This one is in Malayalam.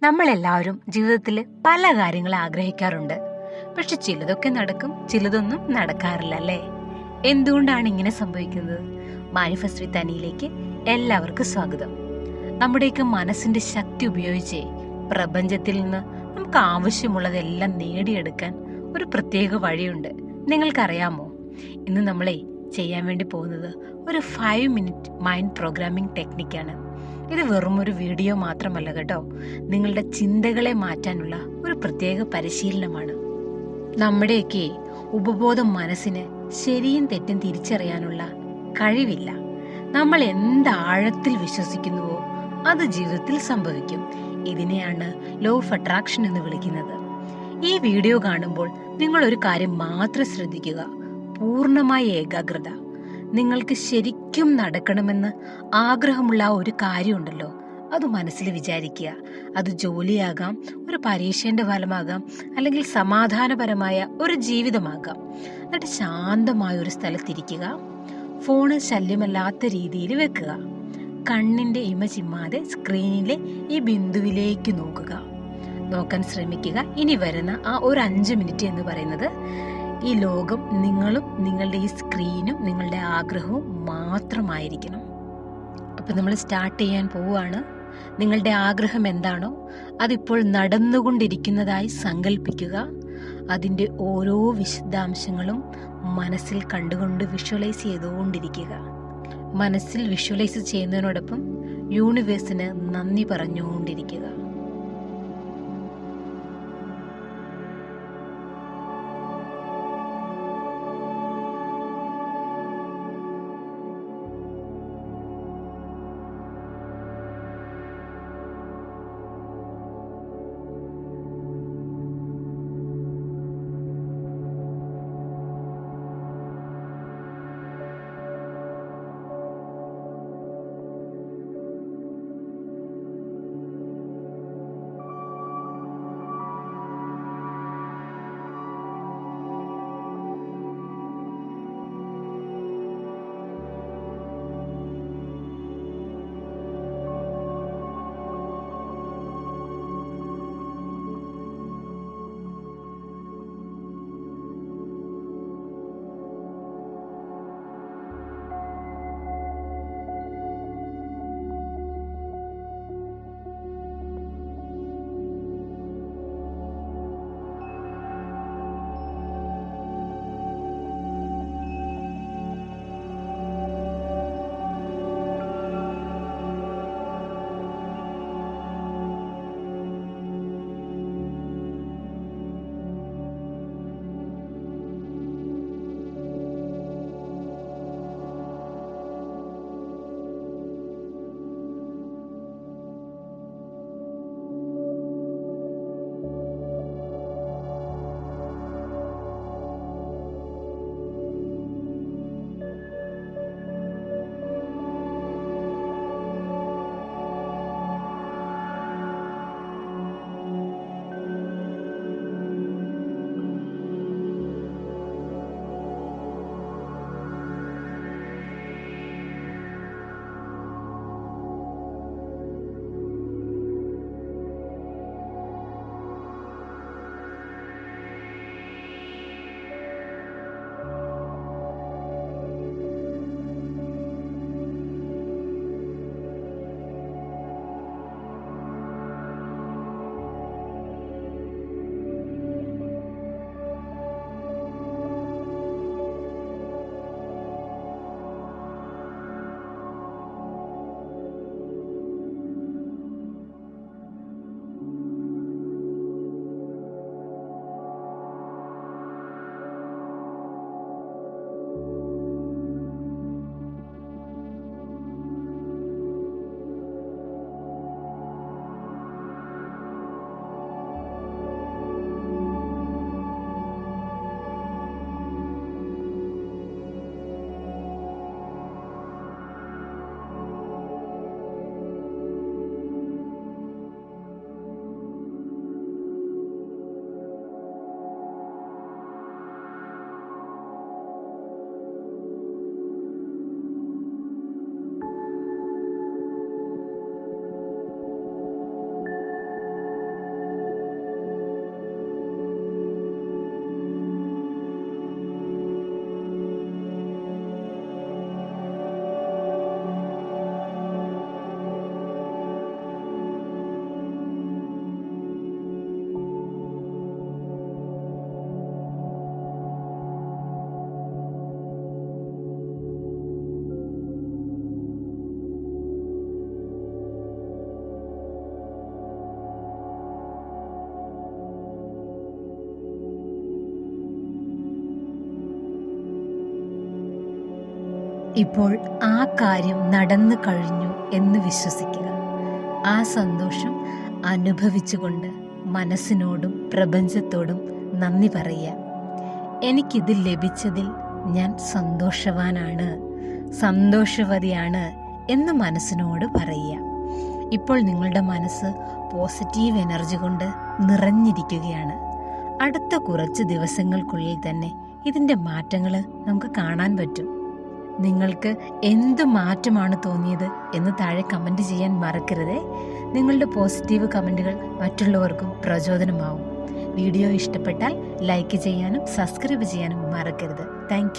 നമ്മളെല്ലാവരും ജീവിതത്തിൽ പല കാര്യങ്ങൾ ആഗ്രഹിക്കാറുണ്ട്. പക്ഷെ ചിലതൊക്കെ നടക്കും, ചിലതൊന്നും നടക്കാറില്ല അല്ലേ? എന്തുകൊണ്ടാണ് ഇങ്ങനെ സംഭവിക്കുന്നത്? മാനിഫെസ്റ്റ് വിത്ത് അനിയിലേക്ക് എല്ലാവർക്കും സ്വാഗതം. നമ്മുടെയൊക്കെ മനസ്സിന്റെ ശക്തി ഉപയോഗിച്ച് പ്രപഞ്ചത്തിൽ നിന്ന് നമുക്ക് ആവശ്യമുള്ളതെല്ലാം നേടിയെടുക്കാൻ ഒരു പ്രത്യേക വഴിയുണ്ട്. നിങ്ങൾക്കറിയാമോ? ഇന്ന് നമ്മളെ ചെയ്യാൻ വേണ്ടി പോകുന്നത് ഒരു 5 മിനിറ്റ് മൈൻഡ് പ്രോഗ്രാമിംഗ് ടെക്നിക്കാണ്. ഇത് വെറും ഒരു വീഡിയോ മാത്രമല്ല കേട്ടോ, നിങ്ങളുടെ ചിന്തകളെ മാറ്റാനുള്ള ഒരു പ്രത്യേക പരിശീലനമാണ്. നമ്മുടെയൊക്കെ ഉപബോധ മനസ്സിന് ശരിയും തെറ്റും തിരിച്ചറിയാനുള്ള കഴിവില്ല. നമ്മൾ എന്ത് ആഴത്തിൽ വിശ്വസിക്കുന്നുവോ അത് ജീവിതത്തിൽ സംഭവിക്കും. ഇതിനെയാണ് ലോ ഓഫ് അട്രാക്ഷൻ എന്ന് വിളിക്കുന്നത്. ഈ വീഡിയോ കാണുമ്പോൾ നിങ്ങൾ ഒരു കാര്യം മാത്രം ശ്രദ്ധിക്കുക: പൂർണ്ണമായ ഏകാഗ്രത. നിങ്ങൾക്ക് ശരിക്കും നടക്കണമെന്ന് ആഗ്രഹമുള്ള ഒരു കാര്യമുണ്ടല്ലോ, അത് മനസ്സിൽ വിചാരിക്കുക. അത് ജോലിയാകാം, ഒരു പരീക്ഷേന്റെ ഫലമാകാം, അല്ലെങ്കിൽ സമാധാനപരമായ ഒരു ജീവിതമാകാം. എന്നിട്ട് ശാന്തമായ ഒരു സ്ഥലത്തിരിക്കുക. ഫോണ് ശല്യമല്ലാത്ത രീതിയിൽ വെക്കുക. കണ്ണിന്റെ ഇമ ചിമ്മാതെ സ്ക്രീനിലെ ഈ ബിന്ദുവിലേക്ക് നോക്കാൻ ശ്രമിക്കുക. ഇനി വരുന്ന ആ ഒരു 5 മിനിറ്റ് എന്ന് പറയുന്നത് ഈ ലോകം നിങ്ങളും നിങ്ങളുടെ ഈ സ്ക്രീനും നിങ്ങളുടെ ആഗ്രഹവും മാത്രമായിരിക്കണം. അപ്പം നമ്മൾ സ്റ്റാർട്ട് ചെയ്യാൻ പോവുകയാണ്. നിങ്ങളുടെ ആഗ്രഹം എന്താണോ അതിപ്പോൾ നടന്നുകൊണ്ടിരിക്കുന്നതായി സങ്കല്പിക്കുക. അതിൻ്റെ ഓരോ വിശദാംശങ്ങളും മനസ്സിൽ കണ്ടുകൊണ്ട് വിഷ്വലൈസ് ചെയ്തുകൊണ്ടിരിക്കുക. മനസ്സിൽ വിഷ്വലൈസ് ചെയ്യുന്നതിനോടൊപ്പം യൂണിവേഴ്സിന് നന്ദി പറഞ്ഞുകൊണ്ടിരിക്കുക. ഇപ്പോൾ ആ കാര്യം നടന്നു കഴിഞ്ഞു എന്ന് വിശ്വസിക്കുക. ആ സന്തോഷം അനുഭവിച്ചുകൊണ്ട് മനസ്സിനോടും പ്രപഞ്ചത്തോടും നന്ദി പറയുക. എനിക്കിത് ലഭിച്ചതിൽ ഞാൻ സന്തോഷവാനാണ്, സന്തോഷവതിയാണ് എന്ന് മനസ്സിനോട് പറയുക. ഇപ്പോൾ നിങ്ങളുടെ മനസ്സ് പോസിറ്റീവ് എനർജി കൊണ്ട് നിറഞ്ഞിരിക്കുകയാണ്. അടുത്ത കുറച്ച് ദിവസങ്ങൾക്കുള്ളിൽ തന്നെ ഇതിൻ്റെ മാറ്റങ്ങൾ നമുക്ക് കാണാൻ പറ്റും. നിങ്ങൾക്ക് എന്ത് മാറ്റമാണ് തോന്നിയത് എന്ന് താഴെ കമൻറ്റ് ചെയ്യാൻ മറക്കരുതേ. നിങ്ങളുടെ പോസിറ്റീവ് കമൻറ്റുകൾ മറ്റുള്ളവർക്കും പ്രചോദനമാവും. വീഡിയോ ഇഷ്ടപ്പെട്ടാൽ ലൈക്ക് ചെയ്യാനും സബ്സ്ക്രൈബ് ചെയ്യാനും മറക്കരുത്. Thank you.